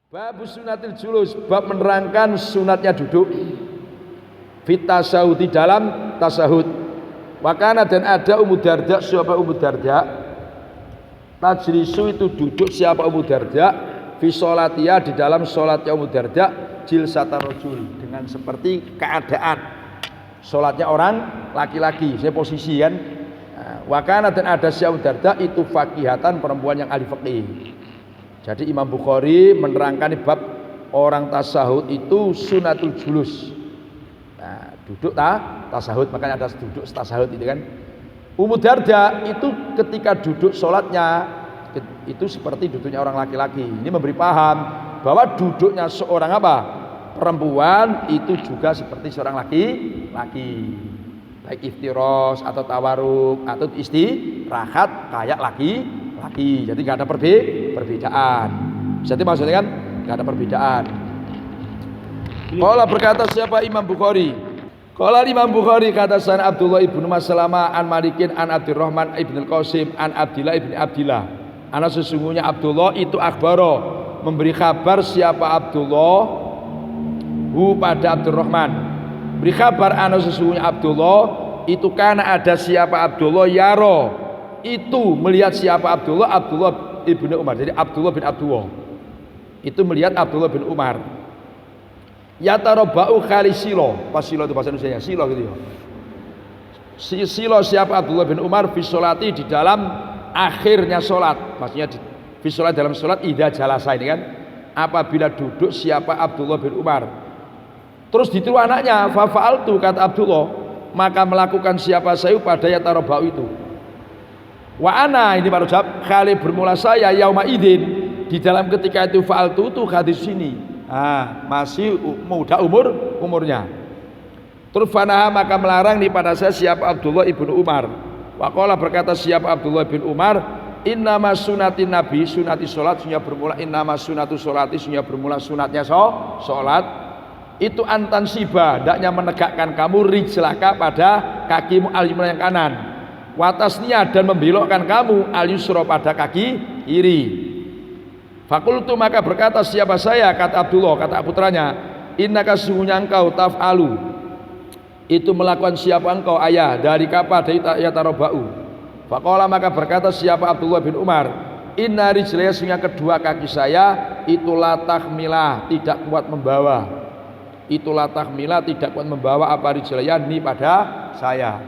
Bab sunatil julus, bab menerangkan sunatnya duduk. Fit tasahud, di dalam tasahud. Wakana dan ada Ummu Darda, siapa Ummu Darda? Tajlisu itu duduk siapa Ummu Darda? Fi sholatia, di dalam sholatnya Ummu Darda, jilsatar rajul, dengan seperti keadaan sholatnya orang laki-laki, saya posisi kan. Wakana dan ada siapa Ummu Darda itu fakihatan, perempuan yang ahli fikih. Jadi Imam Bukhari menerangkan bab orang tasahud itu sunatul julus. Nah, duduk tasahud, makanya ada duduk tasahud itu kan. Ummu Darda itu ketika duduk sholatnya itu seperti duduknya orang laki-laki. Ini memberi paham bahwa duduknya seorang apa? Perempuan itu juga seperti seorang laki-laki. Baik iftiros atau tawaruk atau istirahat kayak laki-laki. Jadi nggak ada perbedaan. Jadi maksudnya kan nggak ada perbedaan. Qala berkata siapa Imam Bukhari? Qala Imam Bukhari kata san Abdullah ibnu Maslamah an Malikin an Abdurrahman ibn al-Qasim an Abdillah ibn Abdillah. Ana sesungguhnya Abdullah itu akhbaro, memberi kabar siapa Abdullah pada Abdurrahman. Beri kabar ana sesungguhnya Abdullah itu karena ada siapa Abdullah yaro, itu melihat siapa Abdullah ibnu Umar. Jadi Abdullah bin Abdullah itu melihat Abdullah bin Umar yatarobau khali silo. Pas silo itu bahasa Indonesia, silo gitu ya. Silo siapa Abdullah bin Umar fi sholati, di dalam akhirnya sholat, maksudnya fi sholat dalam sholat idza jalasa ini kan, apabila duduk siapa Abdullah bin Umar. Terus ditiru anaknya fa fa'altu, kata Abdullah, maka melakukan siapa saya pada yatarobau itu. Wa ana, ini baru jawab, kali bermula saya yauma idin, di dalam ketika itu fa'altu itu hadis sini. Masih muda umurnya. Terus fanaha, maka melarang pada saya siapa Abdullah ibnu Umar. Waqala berkata siapa Abdullah bin Umar, innama sunatin nabi, sunati sholat, sunya bermula innama sunatu sholati, sunya bermula sunatnya sholat itu antan siba, hendaknya menegakkan kamu rijlaka pada kakimu al-yumna yang kanan, watasnya dan membelokkan kamu al-yusra pada kaki kiri. Fakultu, maka berkata siapa saya, kata Abdullah, kata putranya, innaka sungguhnya engkau taf'alu, itu melakukan siapa engkau ayah, dari kapa dari yatarobau. Faqala, maka berkata siapa Abdullah bin Umar, inna rijlaya, sungguhnya kedua kaki saya itu latah milah, tidak kuat membawa. Itu latah milah, tidak kuat membawa apa rijlaya ini pada saya.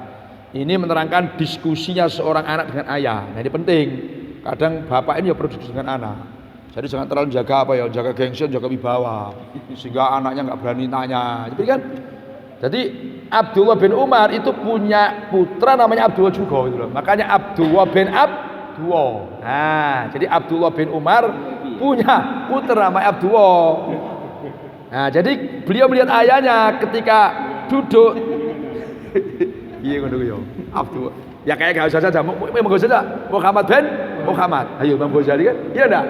Ini menerangkan diskusinya seorang anak dengan ayah. Nah ini penting. Kadang bapak ini ya berdiskusi dengan anak. Jadi jangan terlalu jaga apa ya, jaga gengsi, jaga wibawa, sehingga anaknya nggak berani tanya. Jadi kan, jadi Abdullah bin Umar itu punya putra namanya Abdullah juga, gitu loh. Makanya Abdullah bin Abdullah. Nah, jadi Abdullah bin Umar punya putra namanya Abdullah. Nah, jadi beliau melihat ayahnya ketika duduk. Iya ngono ya, Abdullah. Ya kayak gak usah saja, monggo saja. Muhammad bin Muhammad. Ayo Imam Ghazali kan? Iya enggak?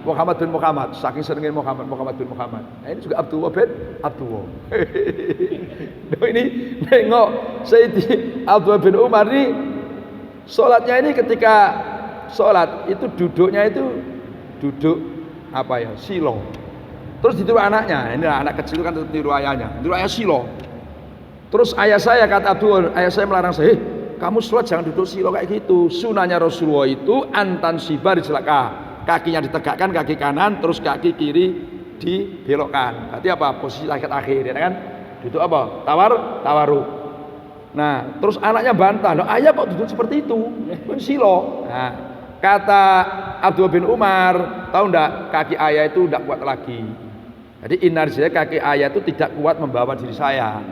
Muhammad bin Muhammad, saking senengnya Muhammad bin Muhammad. Nah, ini juga Abdullah bin Abdullah. Nah, ini nengok Sayyidi Abdullah bin Umar ini sholatnya ini, ketika sholat itu duduknya itu duduk apa ya, silo. Terus ditiru anaknya, ini anak kecil kan tiru ayahnya, tiru ayah silo. Terus ayah saya, kata Abdullah, ayah saya melarang saya, kamu sholat jangan duduk silo kayak gitu. Sunahnya Rasulullah itu antan sibar celaka, kakinya ditegakkan, kaki kanan, terus kaki kiri dibelokkan. Berarti apa? Posisi akhir ya kan? Duduk apa? Tawaruk. Nah, terus anaknya bantah, loh ayah kok duduk seperti itu? Silo. Nah, kata Abdullah bin Umar, tahu enggak, kaki ayah itu enggak kuat lagi. Jadi inersinya kaki ayah itu tidak kuat membawa diri saya,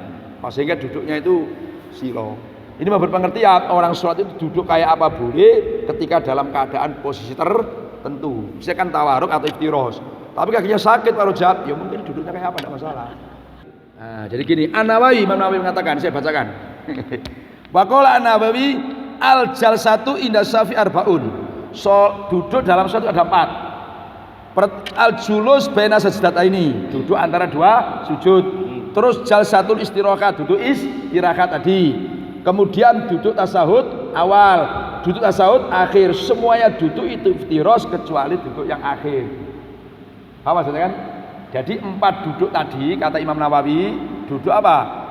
sehingga duduknya itu silo. Ini memberi pengertian orang sholat itu duduk kayak apa boleh ketika dalam keadaan posisi tertentu. Misalkan tawaruk atau iftiros. Tapi kakinya sakit baru jawab, ya mungkin duduknya kayak apa, tidak masalah. Nah, jadi gini, An-Nawawi, Imam Nawawi mengatakan, saya bacakan. Waqala An-Nawawi al-jalsatu inda syafi arbaun. Duduk dalam sholat ada 4. Al-julus baina sajdataini, duduk antara 2 sujud. Terus jalsatul istirahat, duduk istirahat tadi. Kemudian duduk tasahud awal, duduk tasahud akhir, semuanya duduk itu iftiros kecuali duduk yang akhir. Paham maksudnya kan? Jadi 4 duduk tadi kata Imam Nawawi, duduk apa?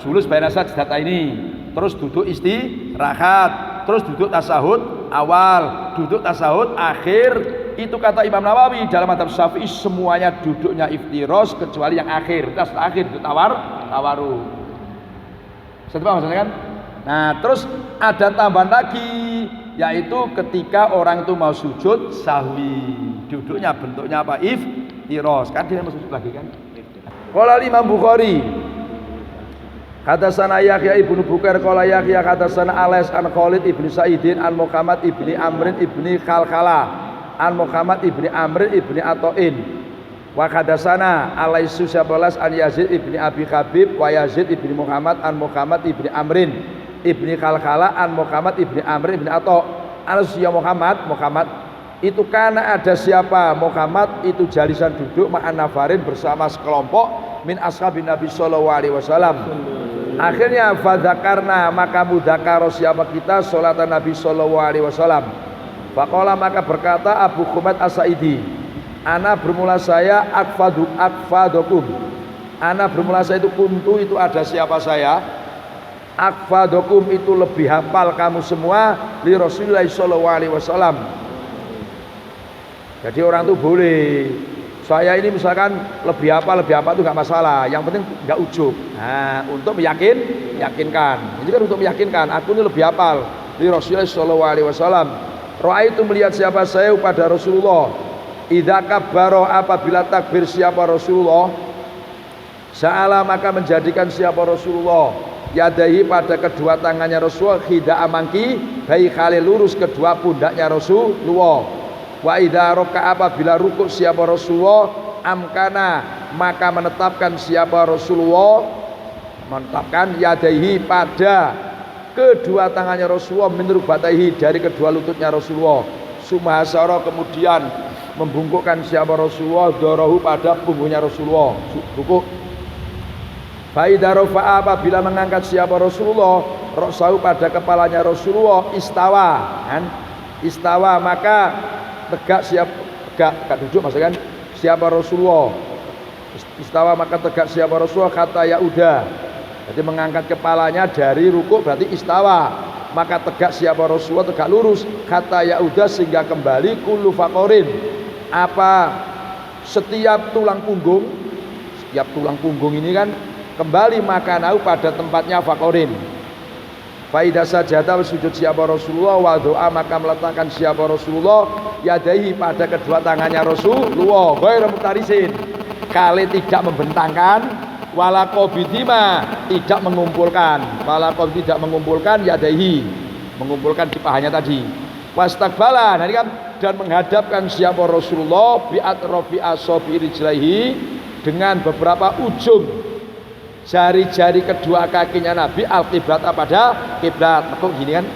Julus baina sajdata ini, terus duduk istirahat, terus duduk tasahud awal, duduk tasahud akhir. Itu kata Imam Nawawi dalam mazhab Syafi'i semuanya duduknya iftiros kecuali yang akhir. Tas akhir itu tawaru. Saya paham maksudnya kan? Nah, terus ada tambahan lagi, yaitu ketika orang itu mau sujud sahwi, duduknya bentuknya apa? Iftiros. Kan dia mau sujud lagi kan? Qala Imam Bukhari, hadatsana Yahya ibnu Bukair qala Yahya hadatsana Alais an Khalid ibnu Sa'idin an Muhammad ibni Amrin ibni Khalkhala an Muhammad ibni Amrin ibni Ata'in wa hadatsana Alaisu Sabalas an Yazid ibni Abi Habib wa Yazid ibni Muhammad an Muhammad ibni Amrin ibni Khalkhala an Muhammad ibni Amrin ibni Ata' Al-Siyah Muhammad itu karena ada siapa Muhammad itu jalisan duduk ma'an nafarin bersama sekelompok min ashabin Nabi sallallahu alaihi wasallam. Akhirnya fadzakarna maka mudzakkar siapa kita salatan Nabi sallallahu alaihi wasallam. Faqala maka berkata Abu Humaid As-Sa'idi, ana bermula saya akfadukum. Ana bermula saya itu kuntu itu ada siapa saya? Akfadukum itu lebih hafal kamu semua li Rasulullah sallallahu alaihi wasallam. Jadi orang tuh boleh, saya ini misalkan lebih apa itu nggak masalah, yang penting nggak ujub. Nah, untuk meyakinkan, ini kan untuk meyakinkan, aku ini lebih hafal di Rasulullah Shallallahu Alaihi Wasallam. Roa itu melihat siapa saya pada Rasulullah. Idza kabbaro apabila takbir siapa Rasulullah, sa'ala maka menjadikan siapa Rasulullah. Yadahi pada kedua tangannya Rasulullah, khida amangki, baik kali lurus kedua pundaknya Rasulullah. Wa idza raka'a apabila rukuk siapa Rasulullah amkana maka menetapkan siapa Rasulullah menetapkan yadaihi pada kedua tangannya Rasulullah min rubataihi dari kedua lututnya Rasulullah sumahasara kemudian membungkukkan siapa Rasulullah dorohu pada punggungnya Rasulullah rukuk. Fa idza rafa'a apabila mengangkat siapa Rasulullah ra'sahu pada kepalanya Rasulullah istawa maka tegak tegak duduk maksudnya kan siapa Rasulullah istawa maka tegak siapa Rasulullah kata ya udah jadi mengangkat kepalanya dari rukuk berarti istawa maka tegak siapa Rasulullah tegak lurus kata ya udah sehingga kembali kullu faqorin apa setiap tulang punggung ini kan kembali makanau pada tempatnya faqorin. Faidah sajada sujud siapa Rasulullah wa doa maka meletakkan siapa Rasulullah yadahi pada kedua tangannya Rasulullah ghairu mutarisin kali tidak membentangkan wala qabidima tidak mengumpulkan yadahi mengumpulkan di pahanya tadi wastaqbala dan menghadapkan siapa Rasulullah bi atrafi asabi rijlaihi dengan beberapa ujung jari-jari kedua kakinya Nabi al-qiblat pada kiblat. Kok gini kan?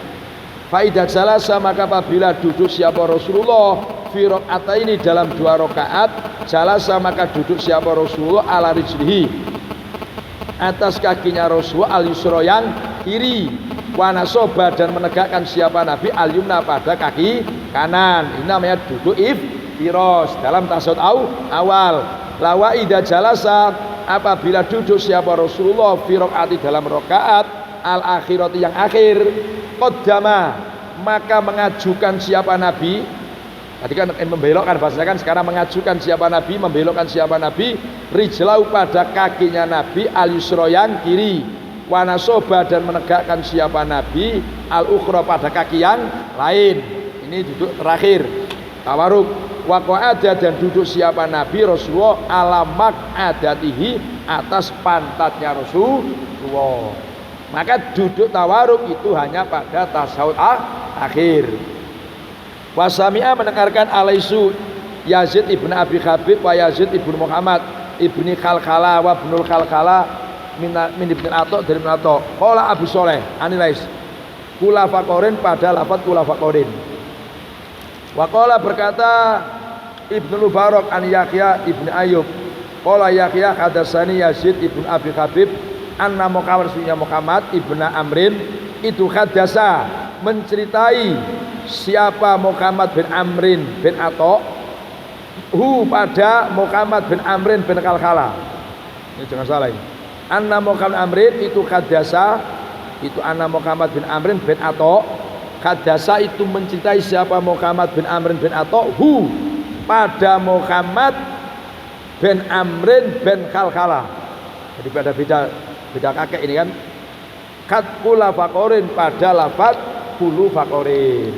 Faidah jalasa maka apabila duduk siapa Rasulullah fi rakaataini dalam 2 rakaat jalasa maka duduk siapa Rasulullah ala rijlihi atas kakinya Rasulullah al-yusra yang kiri wa nasoba dan menegakkan siapa Nabi al-yumna pada kaki kanan. Ini namanya duduk iftiros dalam tasawuf awal. Lawa idza jalasa apabila duduk siapa Rasulullah fi rakaati dalam rakaat al-akhirati yang akhir qaddama maka mengajukan siapa Nabi tadi kan membelokkan bahasanya kan sekarang mengajukan siapa Nabi membelokkan siapa Nabi rijlau pada kakinya Nabi al-yusra yang kiri wa nasoba dan menegakkan siapa Nabi al-ukhra pada kaki yang lain. Ini duduk terakhir tawaruk. Waqa'ada dan duduk siapa Nabi Rasulullah alamak adatihi atas pantatnya Rasulullah. Maka duduk tawaruk itu hanya pada tasawuf akhir. Wasami'a mendengarkan Alaisu Yazid ibn Abi Habib wa Yazid ibn Muhammad ibni Khalkhala wa ibnul Khalkhala min ibn Ata' dari ibn Ata'. Qala Abu Sholeh anilais kula faqorin pada lafaz kula faqorin. Waqala berkata Ibnu Mubarak an Yahya ibn Ayyub qala Yahya hadatsani Yazid ibn Abi Habib anna Muhammad ibn Amrin itu hadasa menceритай siapa Muhammad bin Amrin bin Ata pada Muhammad bin Amrin bin Kalkala. Ini jangan salah ini. Anna Muhammad Amrin itu kadasa, itu Anna Muhammad bin Amrin bin Ato. Kadasa itu mencintai siapa Muhammad bin Amrin bin Ato, pada Muhammad bin Amrin bin Kalkala. Jadi beda kakek ini kan. Kat kula fakorin pada lafaz kulu fakorin.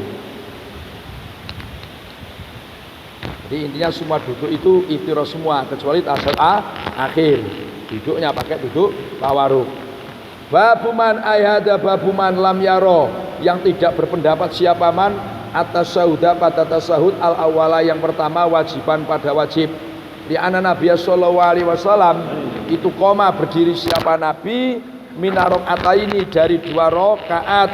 Jadi intinya semua duduk itu iftiro semua kecuali tasawuf akhir. Duduknya pakai duduk tawaruk. Babuman ayhada babuman lam yaro, yang tidak berpendapat siapa man atas sahuda pada tasahud al awala yang pertama wajiban pada wajib. Di anak Nabi sallallahu alaihi wasallam itu koma berdiri siapa Nabi minarok ataini dari 2 rakaat.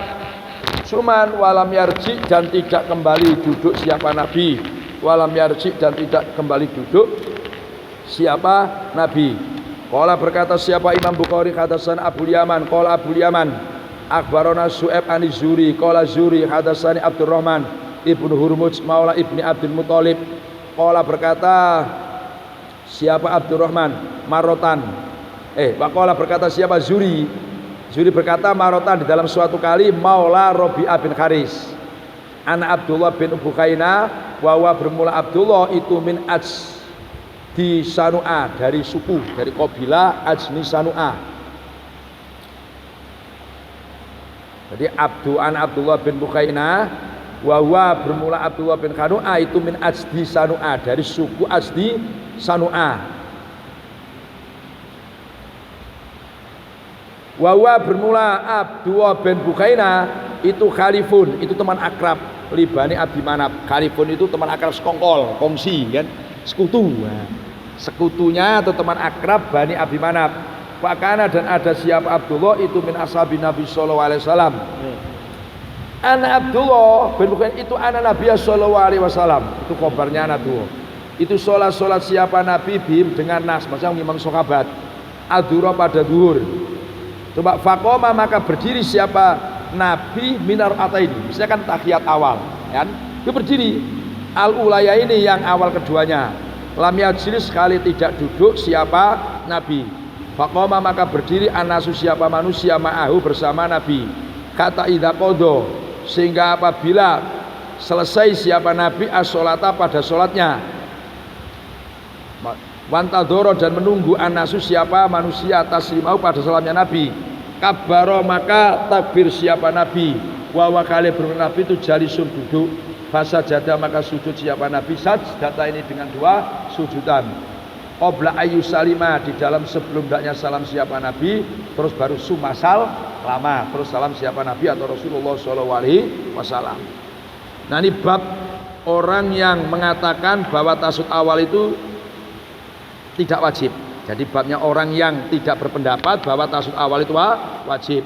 Cuman walam yarji dan tidak kembali duduk siapa Nabi. Walam yarji dan tidak kembali duduk siapa Nabi. Qala berkata siapa Imam Bukhari hadasan Abu Yaman. Qala Abu Yaman akhbarana Su'aib an Zuri. Qala Zuri hadasani Abdurrahman ibnu Hurmuz maula ibni Abdul Muthalib. Qala berkata siapa Abdurrahman marotan. Waqala berkata siapa Zuri. Zuri berkata marotan di dalam suatu kali maula Rabi'ah bin Haris. Anak Abdullah bin Bukaina wawa bermula Abdullah itu min di Sanu'a, dari suku, dari kabilah Ajni Sanu'a. Jadi Abdullah bin Bukaina wawa bermula Abdullah bin Sanu'a itu min Ajdi Sanu'a, dari suku Ajdi Sanu'a. Wawa bermula Abdullah bin Bukaina itu khalifun, itu teman akrab libani Abi Manaf. Khalifun itu teman akrab sekongkol, kongsi kan, sekutu. Nah, sekutunya atau teman akrab Bani Abi Manaf. Fakana dan ada siapa Abdullah itu min ashabi Nabi sallallahu alaihi wasallam. Anak Abdullah bin Bukaina itu anak Nabi sallallahu alaihi wasallam. Itu kabarnya anak Abdullah. Itu sholat siapa Nabi bim dengan nas, macam imam sahabat. Adura pada duhur. Coba fakoma maka berdiri siapa Nabi minar ataini. Misalnya kan tahiyat awal, kan? Dia berdiri. Al ulaya ini yang awal keduanya. Lam yajlis sekali tidak duduk siapa Nabi. Fakoma maka berdiri anasu siapa manusia ma'ahu bersama Nabi. Kata idza qadha, sehingga apabila selesai siapa Nabi as-sholata pada sholatnya. Wantadoro dan menunggu anasu siapa manusia taslimau pada salamnya Nabi. Kabaro maka takbir siapa Nabi. Wawa kali Nabi itu jalisun duduk. Fasa jada maka sujud siapa Nabi. Sajdata ini dengan 2 sujudan. Qabla ayu salima di dalam sebelum daknya salam siapa Nabi. Terus baru sumasal lama. Terus salam siapa Nabi atau Rasulullah SAW. Nah ini bab orang yang mengatakan bahwa tasawuf awal itu tidak wajib. Jadi babnya orang yang tidak berpendapat bahwa tasawuf awal itu wajib.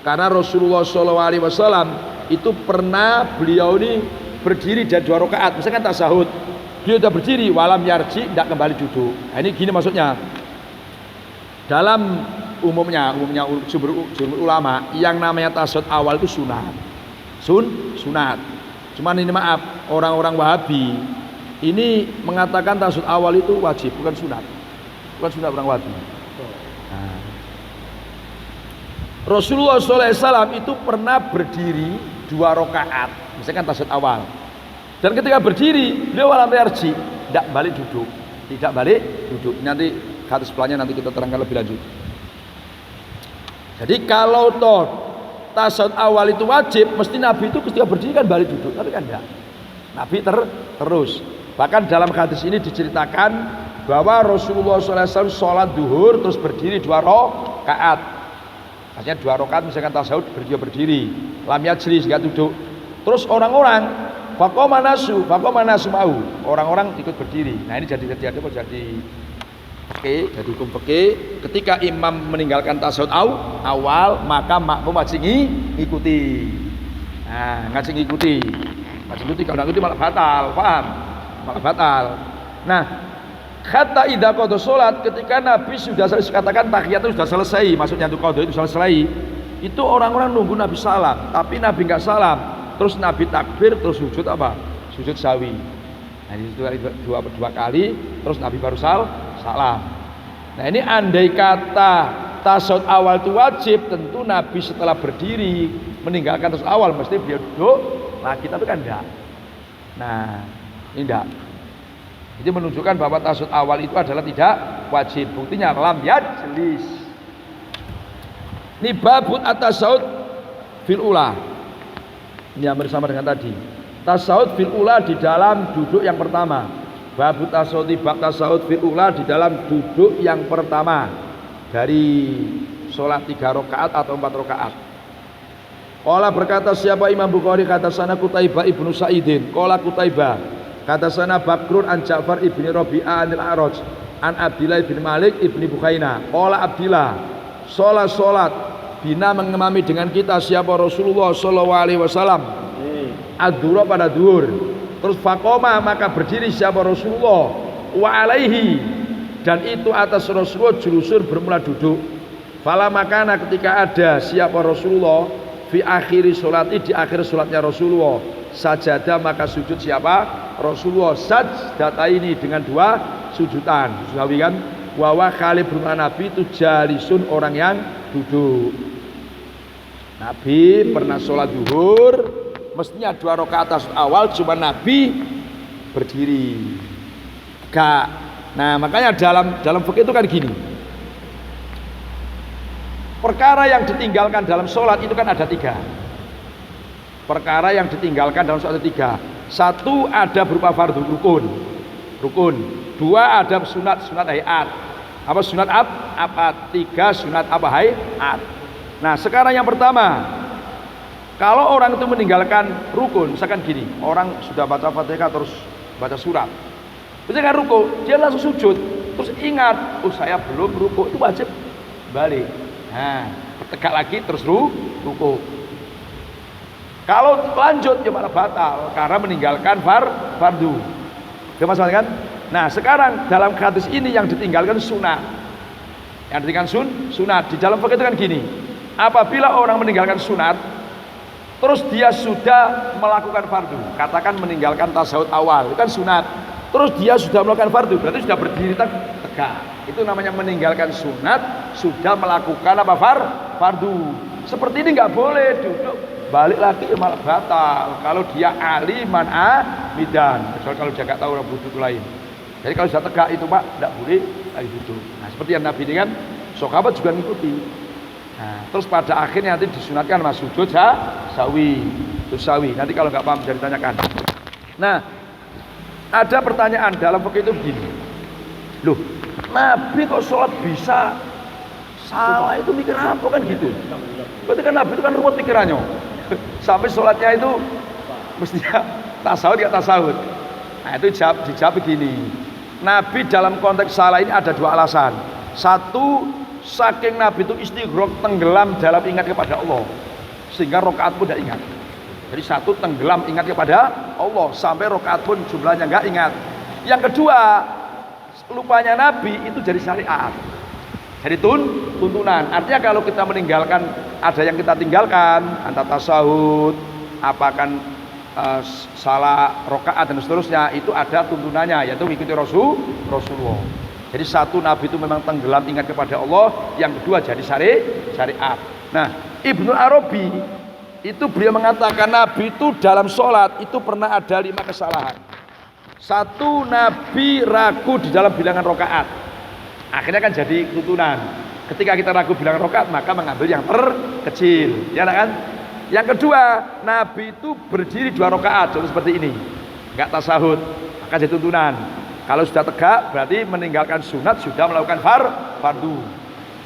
Karena Rasulullah SAW itu pernah beliau ini berdiri dari 2 rakaat. Misalkan tasahud, beliau sudah berdiri walam yarji, tidak kembali duduk. Nah, ini gini maksudnya. Dalam umumnya sumber ulama yang namanya tasawuf awal itu sunat. Sunat. Cuman ini maaf, orang-orang Wahabi ini mengatakan tasawuf awal itu wajib, bukan sunat. Bukan sunat orang Wahabi. Nah. Rasulullah SAW itu pernah berdiri 2 rakaat, misalkan tasawuf awal. Dan ketika berdiri, beliau walam yarji, tidak balik duduk. Nanti hadis sebelahnya nanti kita terangkan lebih lanjut. Jadi kalau toh tasawuf awal itu wajib, mesti Nabi itu ketika berdiri kan balik duduk, tapi kan enggak. Nabi terus. Bahkan dalam hadis ini diceritakan bahwa Rasulullah SAW sholat duhur terus berdiri 2 rakaat. Maksudnya 2 rakaat misalkan tasawuf berdiri, lam yajlis enggak duduk. Terus orang-orang faqoma nasu mau, orang-orang ikut berdiri. Nah ini jadi hukum fikih. Ketika imam meninggalkan tasawuf awal, maka makmum wajib ngikuti. Nah, wajib ngikuti kalau nggak ngikuti malah batal, paham? Malah batal. Nah, kata idza qada salat, ketika Nabi sudah katakan tahiyat itu sudah selesai, maksudnya itu qada itu selesai. Itu orang-orang nunggu Nabi salam, tapi Nabi enggak salam. Terus Nabi takbir, terus sujud apa? Sujud sawi. Nah itu dua kali, terus Nabi baru salam. Nah ini andai kata tasyahud awal itu wajib, tentu Nabi setelah berdiri meninggalkan tasyahud awal mesti beliau duduk lagi, tapi kan enggak. Nah ini enggak. Jadi menunjukkan bahwa tasyahud awal itu adalah tidak wajib. Buktinya lam yajlis. Ini babut at-tasyahud fil ula. Ini yang bersama dengan tadi. Tasyahud fil ula di dalam duduk yang pertama. Babut tasyahud bab tasyahud fil ula di dalam duduk yang pertama dari sholat 3 rakaat atau 4 rakaat. Qala berkata siapa Imam Bukhari, kata sana Qutaibah ibnu Sa'idin. Qala Qutaibah kata sana Bakrun an Ja'far ibni Rabi'ah anil A'raj an Abdillah ibn Malik ibni Bukhaina. Qala Abdillah sholat bina mengemami dengan kita siapa Rasulullah sallallahu alaihi wasallam ad-duhur pada duhur. Terus faqoma maka berdiri siapa Rasulullah wa alaihi, dan itu atas Rasulullah julusur bermula duduk. Fala makana ketika ada siapa Rasulullah fi akhiri sholati di akhir sholatnya Rasulullah sajadah maka sujud siapa Rasulullah sajdata ini dengan 2 sujudan. Sawi kan wawa kali bermakna Nabi itu jalisun orang yang duduk. Nabi pernah sholat duhur mestinya 2 rakaat tasyahud awal, cuma Nabi berdiri. Gak. Nah makanya dalam fikih itu kan gini. Perkara yang ditinggalkan dalam sholat itu kan ada 3. Perkara yang ditinggalkan dalam sholat ada 3. 1 ada berupa fardu rukun. 2 ada sunat hayat. Apa sunat apa? 3 sunat apa hayat. Nah sekarang yang pertama, kalau orang itu meninggalkan rukun, misalkan gini, orang sudah baca Fatihah terus baca surat, misalkan kan ruku, dia langsung sujud, terus ingat, saya belum ruku, itu wajib balik. Nah, tegak lagi terus ruku. Kalau lanjut ya malah batal karena meninggalkan fardu. Itu masalah kan? Nah, sekarang dalam hadis ini yang ditinggalkan sunat. Yang ditinggalkan sunat di dalam fikih itu kan gini. Apabila orang meninggalkan sunat terus dia sudah melakukan fardu, katakan meninggalkan tasyahud awal, itu kan sunat. Terus dia sudah melakukan fardu, berarti sudah berdiri tegak. Itu namanya meninggalkan sunat, sudah melakukan apa fardu. Seperti ini nggak boleh duduk balik lagi malah batal. Kalau dia aliman amidan, kecuali kalau dia nggak tahu orang duduk lain. Jadi kalau sudah tegak itu Pak, tidak boleh lagi duduk. Nah seperti yang Nabi ini kan, sahabat juga ngikuti. Nah, terus pada akhirnya nanti disunatkan mas sujud sawi. Nanti kalau nggak paham bisa ditanyakan. Nah, ada pertanyaan dalam fikih itu begini. Loh, Nabi kok sholat bisa salah itu mikir apa kan gitu? Berarti kan Nabi itu kan ruwet pikirannya. Sampai sholatnya itu mestinya tasawuf nggak tasawuf. Nah itu dijawab begini. Nabi dalam konteks salah ini ada 2 alasan. 1, saking Nabi itu istighraq, tenggelam dalam ingat kepada Allah sehingga rakaat pun tidak ingat. Jadi 1 tenggelam ingat kepada Allah sampai rakaat pun jumlahnya nggak ingat. Yang kedua, lupanya Nabi itu jadi syariat, jadi tuntunan. Artinya kalau kita meninggalkan, ada yang kita tinggalkan antara tasyahud, apakan salah rakaat dan seterusnya, itu ada tuntunannya yaitu mengikuti Rasulullah. Jadi 1 Nabi itu memang tenggelam ingat kepada Allah, yang kedua jadi syariat. Nah, Ibnu Arabi itu beliau mengatakan Nabi itu dalam sholat itu pernah ada 5 kesalahan. 1, Nabi ragu di dalam bilangan rakaat. Akhirnya kan jadi tuntunan. Ketika kita ragu bilangan rakaat maka mengambil yang terkecil, ya kan? Yang kedua, Nabi itu berdiri 2 rakaat, contoh seperti ini, nggak tasahud, maka jadi tuntunan. Kalau sudah tegak berarti meninggalkan sunat, sudah melakukan fardu.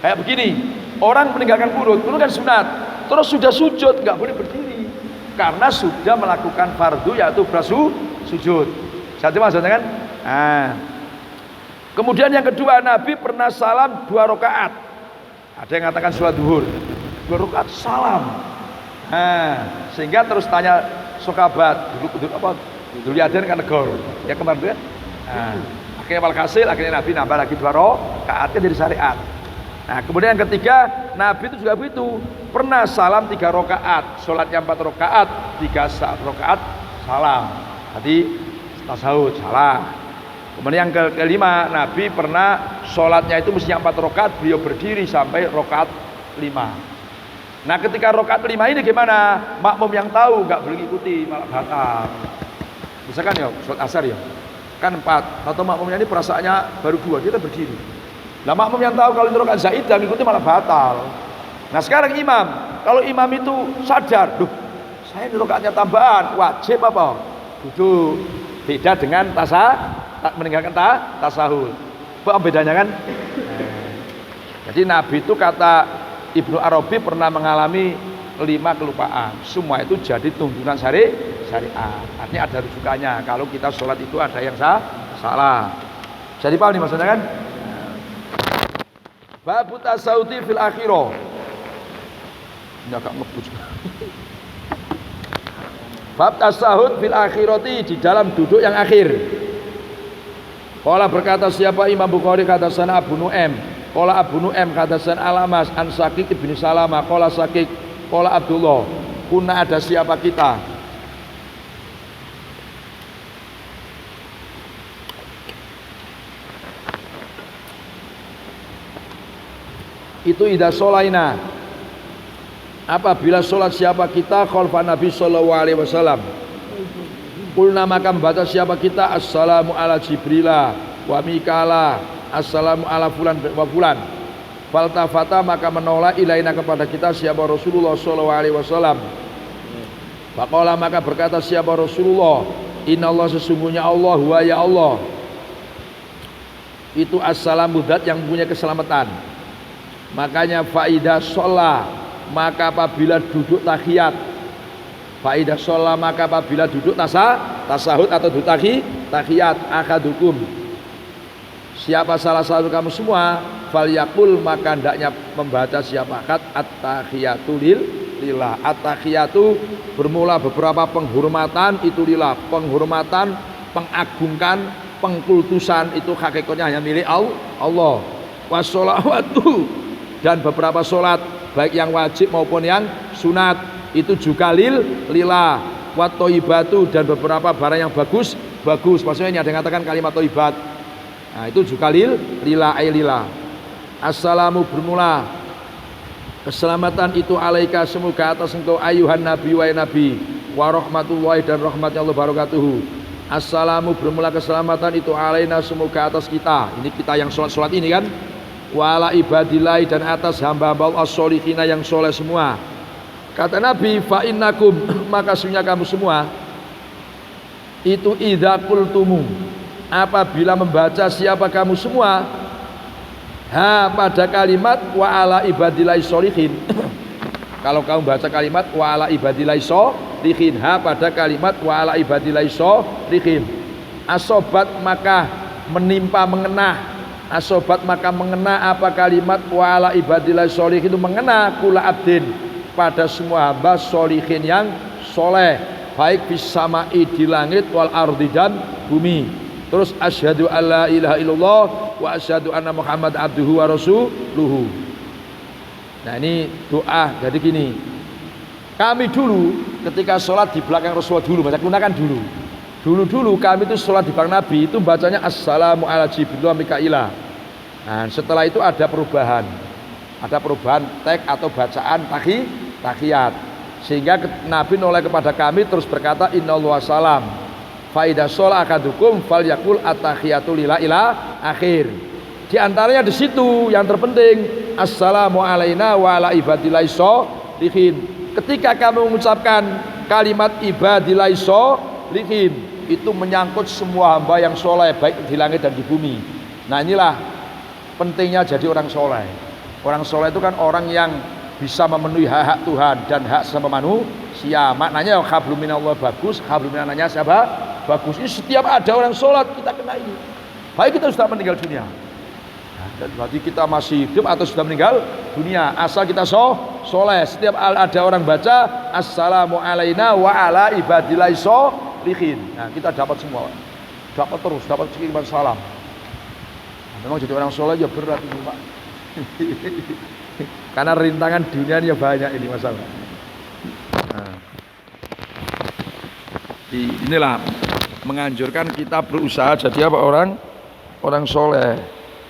Kayak begini, orang meninggalkan kunut kan sunat, terus sudah sujud, nggak boleh berdiri karena sudah melakukan fardu yaitu sujud. Satu maksudnya kan? Nah, kemudian yang kedua, Nabi pernah salam 2 rakaat. Ada yang mengatakan sholat duhur 2 rakaat salam. Nah, sehingga terus tanya sahabat, duduk apa? Dulu ada kan negor. Ya kemarin. Nah, akhirnya walhasil akhirnya Nabi nambah lagi 2 rakaatnya dari syariat. Nah kemudian yang ketiga, Nabi itu juga begitu, pernah salam 3 rakaat, sholatnya 4 rakaat, 3 rakaat salam. Jadi tasahud, salah. Kemudian yang kelima, Nabi pernah sholatnya itu mestinya 4 rakaat, beliau berdiri sampai rakaat 5. Nah ketika rakaat 5 ini gimana? Makmum yang tahu nggak boleh ikuti, malah batal. Misalkan ya sholat asar ya, kan 4, atau makmumnya ini perasaannya baru 2, dia kan berdiri. Nah makmum yang tahu kalau itu rakaat zaidah ngikuti malah batal. Nah sekarang imam, kalau imam itu sadar, duh saya ini rakaatnya tambahan, wajib apa? Duduk. Beda dengan meninggalkan tasahud. Apa bedanya kan? Jadi Nabi itu kata Ibnu Arabi pernah mengalami 5 kelupaan. Semua itu jadi tuntunan syariat. Artinya ada rujukannya. Kalau kita sholat itu ada yang salah. Jadi paham nih maksudnya kan? Babu tasawuti fil akhirah. Ini agak ngebut. Bab tasahud fil akhirati, di dalam duduk yang akhir. Qala berkata siapa Imam Bukhari, kata sana Abu Nu'aim. Qala Abu Nu'aim kata sana Al-Amas an Sakik ibn Salamah. Qala Sakik, qala Abdullah. Kuna ada siapa kita? Itu idza sholaina, apabila sholat siapa kita khalfan Nabi sallallahu alaihi wasallam. Qulna maka membaca siapa kita assalamu ala Jibrila wa Mikala, assalamu ala fulan wa fulan. Faltafata maka menoleh ilaina kepada kita siapa Rasulullah sallallahu alaihi wasallam. Faqala maka berkata siapa Rasulullah, innallaha sesungguhnya Allah wa ya Allah itu assalamu dzat yang punya keselamatan. Makanya faidah sholat, maka apabila duduk tahiyat, faidah sholat maka apabila duduk tasahud atau duduk tahiyat, akadukum siapa salah satu kamu semua, falyaqul maka hendaknya membaca siapa at-tahiyatu lillah. At-tahiyatu bermula beberapa penghormatan itu lillah, penghormatan, pengagungkan, pengkultusan itu hakikatnya hanya milik Allah. Wassolawatu dan beberapa sholat baik yang wajib maupun yang sunat itu juga lillah. Wa thayyibatu dan beberapa barang yang bagus, maksudnya ini ada yang mengatakan kalimat thayyibat. Nah itu juga lillah ay lillah. Assalamu bermula keselamatan itu alaika semoga atas engkau ayuhan nabi wa nabi wa rahmatullahi dan rahmatnya Allah barakatuhu. Assalamu bermula keselamatan itu alaina semoga atas kita, ini kita yang sholat ini kan, wala ibadillah dan atas hamba-hamba Allah as-solihina yang soleh semua. Kata Nabi fa innakum maka sesungguhnya kamu semua itu idza qultumu apabila membaca siapa kamu semua pada kalimat wa ala ibadillah solihin. Kalau kamu baca kalimat wa ala ibadillah solihin, pada kalimat wa ala ibadillah solihin, asobat maka menimpa mengenah, asobat maka mengena apa kalimat wa ala ibadillah sholihin itu mengena kula abdin pada semua hamba sholihin yang soleh, baik bis sama'i di langit wal ardi dan bumi. Terus asyhadu alla ilaha illallah wa asyhadu anna Muhammad abduhu wa rasuluhu. Nah ini doa. Jadi gini, kami dulu ketika sholat di belakang Rasulullah dulu, baca gunakan dulu kami itu sholat di belakang Nabi itu bacanya assalamu ala Jibril wa Mikaila. Nah setelah itu ada perubahan teks atau bacaan tahiyat, sehingga Nabi noleh kepada kami terus berkata innallaha salam fa idza shola akadukum falyaqul at-tahiyatu lillah ila akhir. Di antaranya di situ yang terpenting assalamu alaina wa ala ibadillahi sholihin. Ketika kamu mengucapkan kalimat ibadillahi sholihin itu menyangkut semua hamba yang soleh baik di langit dan di bumi. Nah inilah pentingnya jadi orang soleh. Orang soleh itu kan orang yang bisa memenuhi hak-hak Tuhan dan hak sama manusia. Maknanya hablum minallah bagus, hablum minannanya siapa? Bagus. Ini setiap ada orang sholat kita kena ini. Baik kita sudah meninggal dunia. Nah, berarti kita masih hidup atau sudah meninggal dunia. Asal kita soleh. Setiap ada orang baca assalamu alaina wa ala ibadillahi sholihin. Nah kita dapat semua. Dapat terus, dapat kiriman salam. Memang jadi orang soleh ya berat ini Pak. Karena rintangan dunia ini banyak ini masalah. Nah, inilah menganjurkan kita berusaha jadi apa, orang soleh.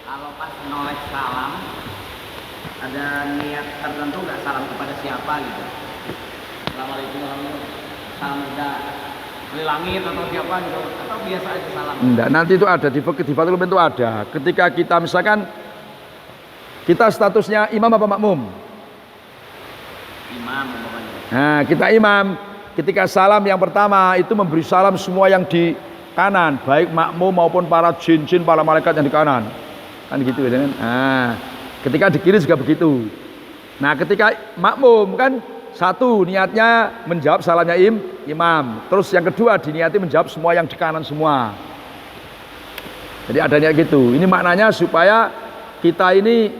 Kalau pas noleh salam, ada niat tertentu nggak salam kepada siapa gitu? Assalamualaikum warahmatullahi wabarakatuh. Salam udah dari langit atau siapa gitu? Atau biasa aja salam? Enggak, nanti itu ada di Fathul Mu'min itu ada. Ketika kita misalkan kita statusnya imam apa makmum? Imam umpamanya. Nah, kita imam. Ketika salam yang pertama itu memberi salam semua yang di kanan, baik makmum maupun para jin-jin, para malaikat yang di kanan. Kan gitu ya kan? Nah, ketika di kiri juga begitu. Nah, ketika makmum kan satu niatnya menjawab salamnya imam. Terus yang kedua diniati menjawab semua yang di kanan semua. Jadi ada niat gitu. Ini maknanya supaya kita ini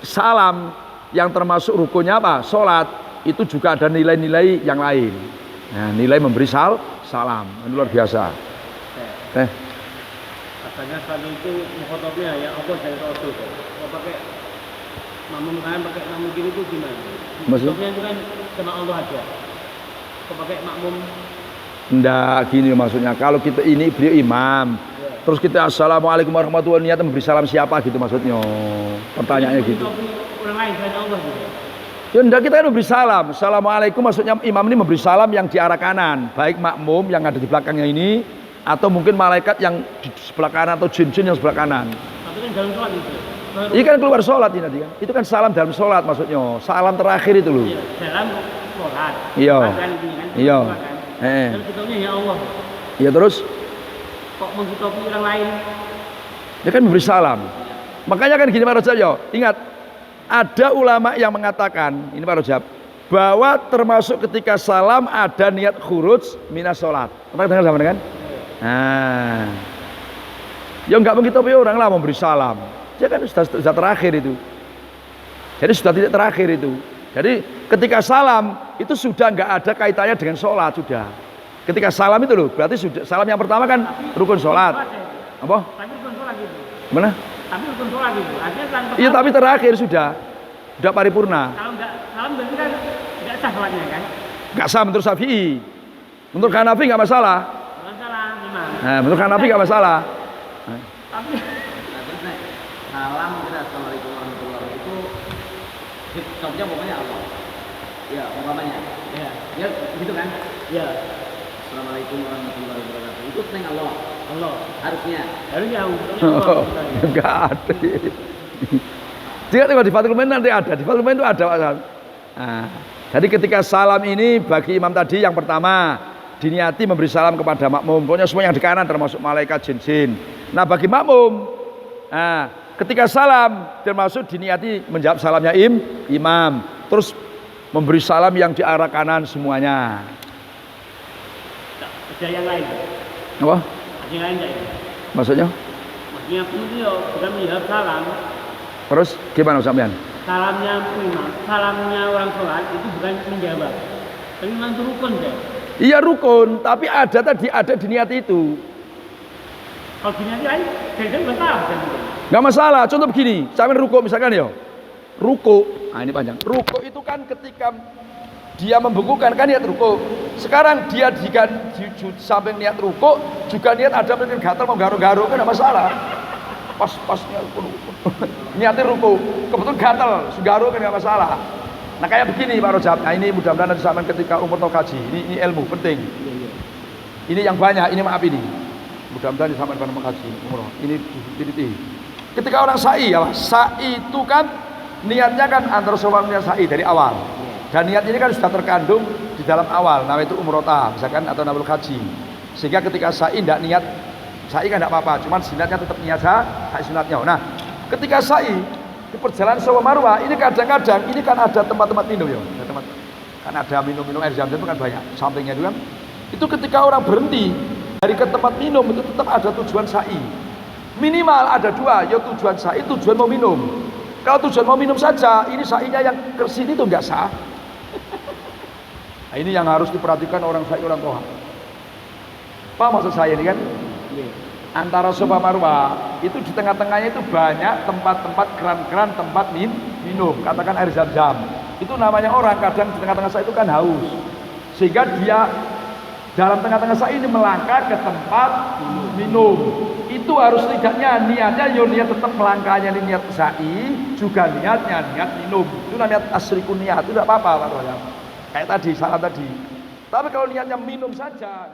salam yang termasuk rukunnya apa? Salat. Itu juga ada nilai-nilai yang lain. Nah, nilai memberi salam. Ini luar biasa. Katanya saat itu mukhotobnya ya Allah dan Rasul. Kalau pakai makmum kan pakai makmum gini itu gimana? Mukhotobnya itu kan sama Allah aja. Kalau pakai makmum enggak gini maksudnya. Kalau kita ini beliau imam, terus kita assalamualaikum warahmatullahi wabarakatuh, niat memberi salam siapa gitu maksudnya. Pertanyaannya gitu. Orang lain selain Allah gitu. Ya enggak, kita kan memberi salam. Assalamualaikum maksudnya imam ini memberi salam yang di arah kanan, baik makmum yang ada di belakangnya ini atau mungkin malaikat yang di sebelah kanan atau jin-jin yang sebelah kanan. Tapi kan dalam sholat itu. Ini kan keluar sholat ini kan. Itu kan salam dalam sholat maksudnya. Salam terakhir itu loh. Dalam sholat. Iya. Iya. Dan kitanya ya Allah. Iya terus? Kok menghitopi orang lain? Dia kan memberi salam. Makanya kan gini Pak Rajab ya. Ingat, ada ulama yang mengatakan, ini Pak Rajab, bahwa termasuk ketika salam ada niat khuruj minas sholat. Pernah dengar sama kan? Nah, ya nggak menghitopi orang lah memberi salam. Dia kan sudah terakhir itu. Jadi sudah titik terakhir itu. Jadi ketika salam itu sudah nggak ada kaitannya dengan sholat sudah. Ketika salam itu loh, berarti sudah salam yang pertama kan rukun sholat. Apa? Tapi rukun sholat gitu. Mana? Tapi rukun sholat gitu. Artinya kan. Iya tapi terakhir sudah paripurna. Kalau nggak salam berarti kan nggak sah sholatnya kan? Nggak sah menurut Syafi'i. Menurut Hanafi nggak masalah. Masalah memang. Nah, menurut Hanafi nggak masalah. Tapi salam kita assalamualaikum warahmatullahi wabarakatuh itu contohnya pokoknya Allah. Ya, umpamanya. Ya, ya gitu kan? Ya. Assalamualaikum warahmatullahi wabarakatuh. Itu tentang Allah. Allah harusnya. Harusnya. Enggak ada. Jika tengok di Fathul Mu'min nanti ada. Di Fathul Mu'min itu ada. Nah, jadi ketika salam ini bagi imam tadi yang pertama diniati memberi salam kepada makmum. Pokoknya semua yang di kanan termasuk malaikat jin-jin. Nah, bagi makmum, nah, ketika salam termasuk diniati menjawab salamnya imam. Terus memberi salam yang di arah kanan semuanya. Ada yang lain. Apa? Ada yang lain enggak itu? Maksudnya? Maksudnya beliau bukan menjawab salam. Terus gimana sampean? Salamnya imam, salamnya orang sholat itu bukan menjawab. Tapi memang itu rukun deh. Iya rukun, tapi ada diniati itu. Kalau diniati lain, jadi bukan salam kan? Nggak masalah. Contoh begini, sampean ruku misalkan ya. Ruku, nah ini panjang. Ruku itu kan ketika dia membekukan kan niat ruku. Sekarang dia di samping niat ruku juga niat ada mungkin gatal mau garuk-garuk kan nggak masalah. Pas-pasnya niatin ruku, kebetulan gatal, garuk kan nggak masalah. Nah kayak begini Pak Rajab. Nah ini mudah-mudahan nanti sampean ketika umur atau kaji. Ini ilmu penting. Ini yang banyak. Ini maaf ini. Mudah-mudahan sampean pada mengkaji umroh. Ini titik. Ketika orang sa'i ya, sa'i itu kan niatnya kan antara seorang niat sa'i dari awal. Dan niat ini kan sudah terkandung di dalam awal, nama itu umrota, misalkan atau nawal haji. Sehingga ketika sa'i tidak niat, sa'i kan tidak apa-apa, cuman sunatnya tetap niat sa'i sunatnya. Nah, ketika sa'i di perjalanan Safa Marwah ini kadang-kadang ini kan ada tempat-tempat minum ya, kan ada minum-minum air zam-zam itu kan banyak, sampingnya itu kan. Itu ketika orang berhenti dari ke tempat minum itu tetap ada tujuan sa'i. Minimal ada dua, ya tujuan sa'i, tujuan mau minum. Kalau tujuan mau minum saja, ini sa'inya yang ke sini itu enggak sah. Nah, ini yang harus diperhatikan orang sa'i, orang toha. Apa maksud saya ini kan? Antara Safa Marwah itu di tengah-tengahnya itu banyak tempat-tempat keran-keran tempat minum, katakan air zam-zam. Itu namanya orang kadang di tengah-tengah sa'i itu kan haus. Sehingga dia dalam tengah-tengah sa'i ini melangkah ke tempat minum. Itu harus tidaknya niatnya niat tetap melangkahnya niat sa'i, juga niatnya niat minum. Itu niat asriku niat, itu tidak apa-apa Pak. Kayak tadi, salah tadi. Tapi kalau niatnya minum saja,